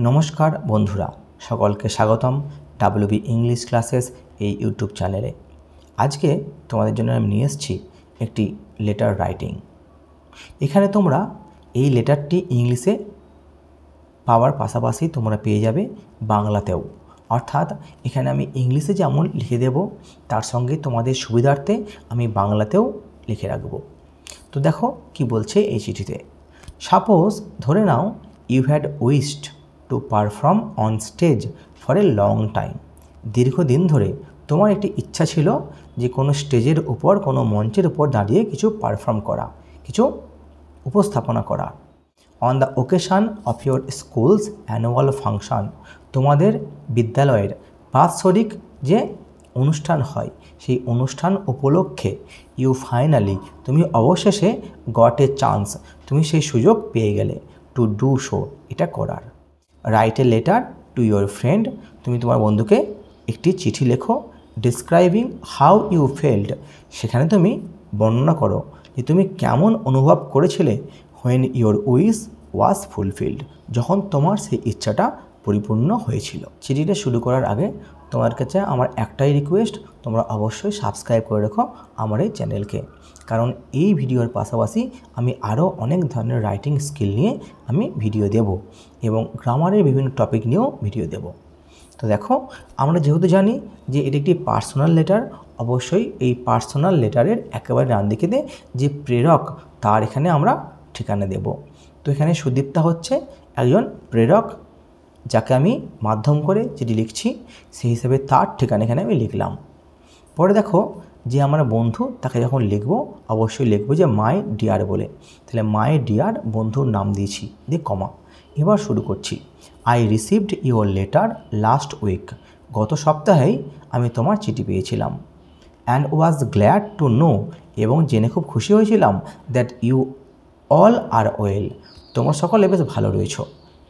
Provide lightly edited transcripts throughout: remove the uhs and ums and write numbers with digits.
নমস্কার বন্ধুরা, সকলকে স্বাগতম ডাব্লিউবি ইংলিশ ক্লাসেস এই ইউটিউব চ্যানেলে। আজকে তোমাদের জন্য আমি নিয়ে এসেছি একটি লেটার রাইটিং। এখানে তোমরা এই লেটারটি ইংলিশে পাওয়ার পাশাপাশি তোমরা পেয়ে যাবে বাংলাতেও। অর্থাৎ এখানে আমি ইংলিশে যেমন লিখে দেব, তার সঙ্গে তোমাদের সুবিধার্থে আমি বাংলাতেও লিখে রাখব। তো দেখো কি বলছে এই চিঠিতে। সাপোজ, ধরে নাও, you had wished to perform on stage for a long time. দীর্ঘদিন ধরে তোমার একটি ইচ্ছা ছিল যে কোনো স্টেজের উপর, কোনো মঞ্চের উপর দাঁড়িয়ে কিছু পারফর্ম করা, কিছু উপস্থাপনা করা। On the occasion of your schools annual function, তোমাদের বিদ্যালয়ের বাৎসরিক যে অনুষ্ঠান হয় সেই অনুষ্ঠান উপলক্ষে ইউ ফাইনালি, তুমি অবশেষে গট এ চান্স, তুমি সেই সুযোগ পেয়ে গেলে টু ডু শো, এটা করার। Write a letter to your friend, তুমি তোমার বন্ধুকে একটি চিঠি লেখো। ডিসক্রাইবিং হাউ ইউ ফেল্ড, সেখানে তুমি বর্ণনা করো যে তুমি কেমন অনুভব করেছিলে when your wish was fulfilled, যখন তোমার সেই ইচ্ছাটা পরিপূর্ণ হয়েছিল। চিঠিটা শুরু করার আগে তোমার কাছে আমার একটাই রিকোয়েস্ট, তোমরা অবশ্যই সাবস্ক্রাইব করে রেখো আমার এই চ্যানেলকে, কারণ এই ভিডিওর পাশাপাশি আমি আরও অনেক ধরনের রাইটিং স্কিল নিয়ে আমি ভিডিও দেব এবং গ্রামারের বিভিন্ন টপিক নিয়েও ভিডিও দেব। তো দেখো, আমরা যেহেতু জানি যে এটি একটি পার্সোনাল লেটার, অবশ্যই এই পার্সোনাল লেটারের একেবারে ডান দিকে যে প্রেরক, তার এখানে আমরা ঠিকানা দেব। তো এখানে সুদীপ্তা হচ্ছে একজন প্রেরক, যাকে আমি মাধ্যম করে যেটি লিখছি সেই হিসেবে তার ঠিকানা এখানে আমি লিখলাম। পরে দেখো, যে আমার বন্ধু, তাকে যখন লিখব অবশ্যই লিখব যে মাই ডিয়ার বলে, তাহলে মাই ডিয়ার বন্ধুর নাম দিয়েছি, দিয়ে কমা। এবার শুরু করছি। I received your letter last week, গত সপ্তাহেই আমি তোমার চিঠি পেয়েছিলাম। And was glad to know, এবং জেনে খুব খুশি হয়েছিলাম that you all are well, তোমরা সকলে বেশ ভালো রয়েছ।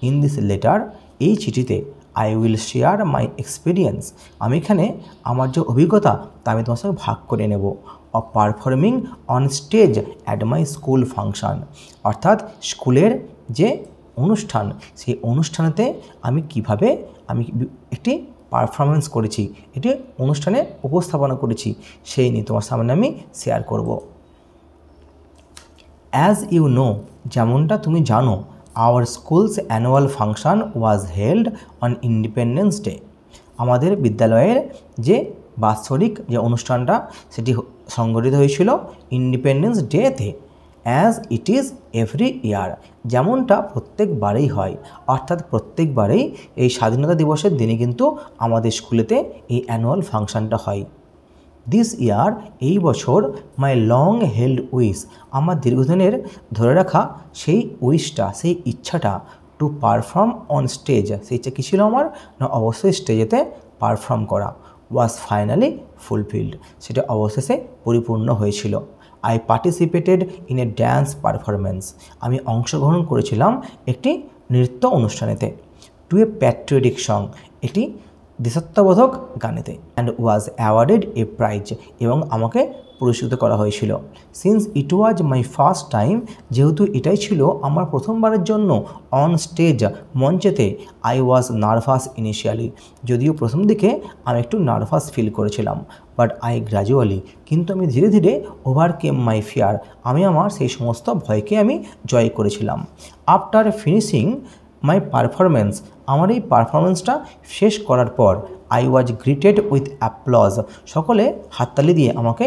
ইন দিস লেটার, এই চিঠিতে I will share my experience, আমি এখানে আমার যে অভিজ্ঞতা তা আমি তোমার সঙ্গে ভাগ করে নেব। Of performing on stage at my school function, অর্থাৎ স্কুলের যে অনুষ্ঠান সেই অনুষ্ঠানেতে আমি কিভাবে একটি পারফরমেন্স করেছি, এটি অনুষ্ঠানে উপস্থাপনা করেছি, সেই নিয়ে তোমার সামনে আমি শেয়ার করব। অ্যাজ ইউ নো, যেমনটা তুমি জানো, our school's annual function was held on Independence Day, আমাদের বিদ্যালয়ের যে বাৎসরিক যে অনুষ্ঠানটা সেটি সংগঠিত হয়েছিল ইন্ডিপেন্ডেন্স ডেতে। As it is every year, যেমনটা প্রত্যেকবারেই হয়, অর্থাৎ প্রত্যেকবারেই এই স্বাধীনতা দিবসের দিনে কিন্তু আমাদের স্কুলেতে এই অ্যানুয়াল ফাংশনটা হয়। দিস ইয়ার, এই বছর, মাই লং হেল্ড উইশ, আমার দীর্ঘদিনের ধরে রাখা সেই উইশটা, সেই ইচ্ছাটা, টু পারফর্ম অন স্টেজ, সেই ইচ্ছা কী ছিল আমার, না অবশ্যই স্টেজেতে পারফর্ম করা, ওয়াজ ফাইনালি ফুলফিলড, সেটা অবশেষে পরিপূর্ণ হয়েছিল। I participated in a dance performance, আমি অংশগ্রহণ করেছিলাম একটি নৃত্য অনুষ্ঠানেতে। টু এ প্যাট্রিয়টিক সং, এটি দেশাত্মবোধক গানেতে। And was awarded a prize, এবং আমাকে পুরস্কৃত করা হয়েছিল। Since it was my first time, যেহেতু এটাই ছিল আমার প্রথমবারের জন্য অন স্টেজ, মঞ্চেতে। আই ওয়াজ নার্ভাস ইনিশিয়ালি, যদিও প্রথম দিকে আমি একটু নার্ভাস ফিল করেছিলাম। বাট আই গ্র্যাজুয়ালি, কিন্তু আমি ধীরে ধীরে ওভারকেম মাই ফিয়ার, আমি আমার সেই সমস্ত ভয়কে আমি জয় করেছিলাম। আফটার ফিনিশিং মাই পারফরমেন্স, আমার এই পারফরমেন্সটা শেষ করার পর, I was greeted with applause, সকলে হাততালি দিয়ে আমাকে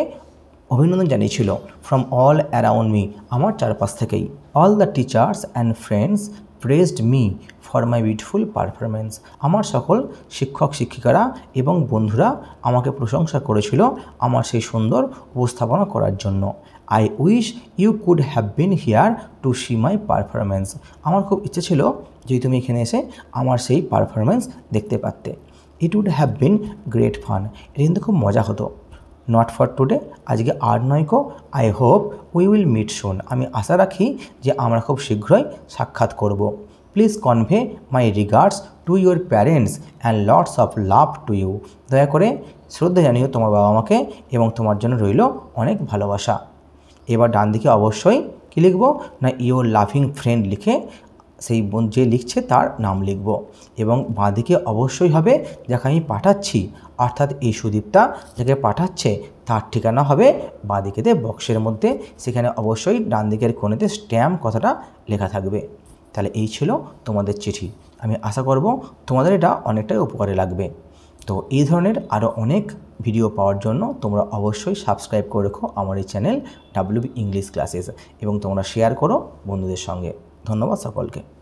অভিনন্দন জানিয়েছিল। ফ্রম অল অ্যারাউন্ড মি, আমার চারপাশ থেকেই। All the teachers and friends praised me for my beautiful performance, আমার সকল শিক্ষক শিক্ষিকারা এবং বন্ধুরা আমাকে প্রশংসা করেছিল আমার সেই সুন্দর উপস্থাপনা করার জন্য। I wish you could have been here to see my performance, আমার খুব ইচ্ছে ছিল যে তুমি এখানে এসে আমার সেই পারফরমেন্স দেখতে পারতে। It would have been great fun, এটা কিন্তু খুব মজা হতো। নট ফর টুডে, আজকে আর নয় কো। I hope we will meet soon, আমি আশা রাখি যে আমরা খুব শীঘ্রই সাক্ষাৎ করব। Please convey my regards to your parents and lots of love to you, দয়া করে শ্রদ্ধা জানিও তোমার বাবা মাকে এবং তোমার জন্য রইল অনেক ভালোবাসা। এবার ডান দিকে অবশ্যই কী লিখব, না ইউর লাভিং ফ্রেন্ড লিখে সেই যে লিখছে তার নাম লিখব এবং বাঁদিকে অবশ্যই হবে যাকে আমি পাঠাচ্ছি, অর্থাৎ এই সুদীপ্তা যাকে পাঠাচ্ছে তার ঠিকানা হবে বাঁদিকেতে বক্সের মধ্যে, সেখানে অবশ্যই ডান দিকের কোণেতে স্ট্যাম্প কথাটা লেখা থাকবে। তাহলে এই ছিল তোমাদের চিঠি। আমি আশা করব তোমাদের এটা অনেকটাই উপকারে লাগবে। তো এই ধরনের আরও অনেক ভিডিও পাওয়ার জন্য তোমরা অবশ্যই সাবস্ক্রাইব করে রেখো আমার এই চ্যানেল WB ইংলিশ ক্লাসেস এবং তোমরা শেয়ার করো বন্ধুদের সঙ্গে। ধন্যবাদ সকলকে।